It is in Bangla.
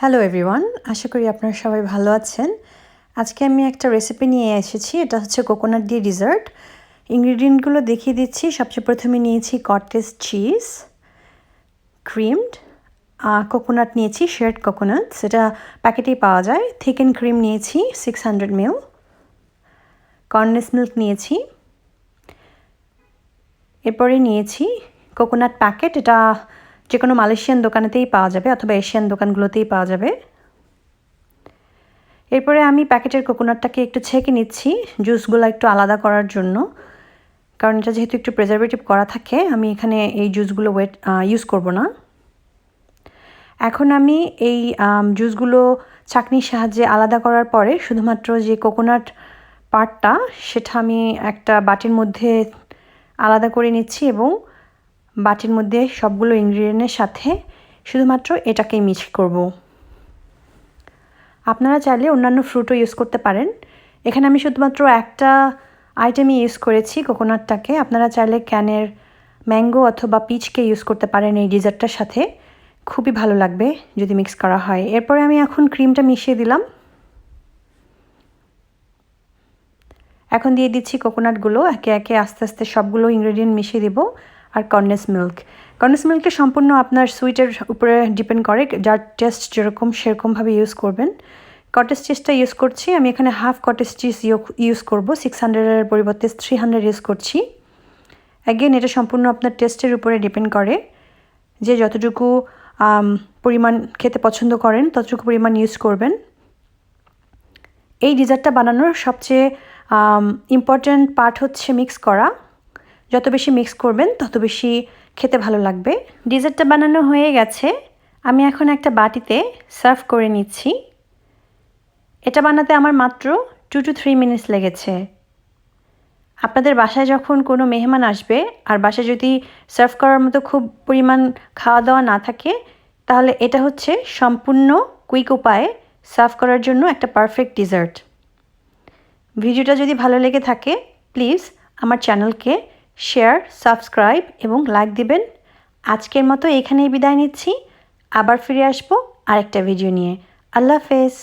হ্যালো এভরিওয়ান, আশা করি আপনারা সবাই ভালো আছেন। আজকে আমি একটা রেসিপি নিয়ে এসেছি। এটা হচ্ছে কোকোনাট দিয়ে ডিজার্ট। ইনগ্রিডিয়েন্টগুলো দেখিয়ে দিচ্ছি। সবচেয়ে প্রথমে নিয়েছি কটেজ চিজ, ক্রিমড, কোকোনাট নিয়েছি, শেয়ার্ড কোকোনাট, সেটা প্যাকেটেই পাওয়া যায়। থিক অ্যান্ড ক্রিম নিয়েছি 600 ml, কন্ডেন্স মিল্ক নিয়েছি। এরপরে নিয়েছি কোকোনাট প্যাকেট, এটা যে কোনো মালয়েশিয়ান দোকানেতেই পাওয়া যাবে অথবা এশিয়ান দোকানগুলোতেই পাওয়া যাবে। এরপরে আমি প্যাকেটের কোকোনাটটাকে একটু ছেঁকে নিচ্ছি জুসগুলো একটু আলাদা করার জন্য, কারণ এটা যেহেতু একটু প্রিজারভেটিভ করা থাকে, আমি এখানে এই জুসগুলো ইউজ করব না। এখন আমি এই জুসগুলো ছাঁকনির সাহায্যে আলাদা করার পরে শুধুমাত্র যে কোকোনাট পার্টটা সেটা আমি একটা বাটির মধ্যে আলাদা করে নিচ্ছি এবং বাটির মধ্যে সবগুলো ইনগ্রিডিয়েন্টের সাথে শুধুমাত্র এটাকেই মিক্স করব। আপনারা চাইলে অন্যান্য ফ্রুটও ইউজ করতে পারেন। এখানে আমি শুধুমাত্র একটা আইটেমই ইউজ করেছি, কোকোনাটটাকে। আপনারা চাইলে ক্যানের ম্যাঙ্গো অথবা পিচকে ইউজ করতে পারেন এই ডিজার্টটার সাথে, খুবই ভালো লাগবে যদি মিক্স করা হয়। এরপরে আমি এখন ক্রিমটা মিশিয়ে দিলাম। এখন দিয়ে দিচ্ছি কোকোনাটগুলো একে একে আস্তে আস্তে সবগুলো ইনগ্রেডিয়েন্ট মিশিয়ে দেবো। আর কন্ডেন্স মিল্কটা সম্পূর্ণ আপনার সুইটের উপরে ডিপেন্ড করে, যার টেস্ট যেরকম সেরকমভাবে ইউজ করবেন। কটেজ চিজটা ইউজ করছি আমি এখানে হাফ কটেজ চিজ ইউজ করব, 600-এর পরিবর্তে 300 ইউজ করছি। অ্যাগেন এটা সম্পূর্ণ আপনার টেস্টের উপরে ডিপেন্ড করে, যে যতটুকু পরিমাণ খেতে পছন্দ করেন ততটুকু পরিমাণ ইউজ করবেন। এই ডিজার্টটা বানানোর সবচেয়ে ইম্পর্ট্যান্ট পার্ট হচ্ছে মিক্স করা। যত বেশি মিক্স করবেন তত বেশি খেতে ভালো লাগবে। ডিজার্টটা বানানো হয়ে গেছে, আমি এখন একটা বাটিতে সার্ভ করে নিচ্ছি। এটা বানাতে আমার মাত্র 2 to 3 মিনিটস লেগেছে। আপনাদের বাসায় যখন কোনো মেহমান আসবে আর বাসায় যদি সার্ভ করার মতো খুব পরিমাণ খাওয়া দাওয়া না থাকে, তাহলে এটা হচ্ছে সম্পূর্ণ কুইক উপায়ে সার্ভ করার জন্য একটা পারফেক্ট ডিজার্ট। ভিডিওটা যদি ভালো লেগে থাকে প্লিজ আমার চ্যানেলকে শেয়ার, সাবস্ক্রাইব এবং লাইক দিবেন। আজকের মতো এখানেই বিদায় নিচ্ছি, আবার ফিরে আসবো আরেকটা ভিডিও নিয়ে। আল্লাহ হাফেজ।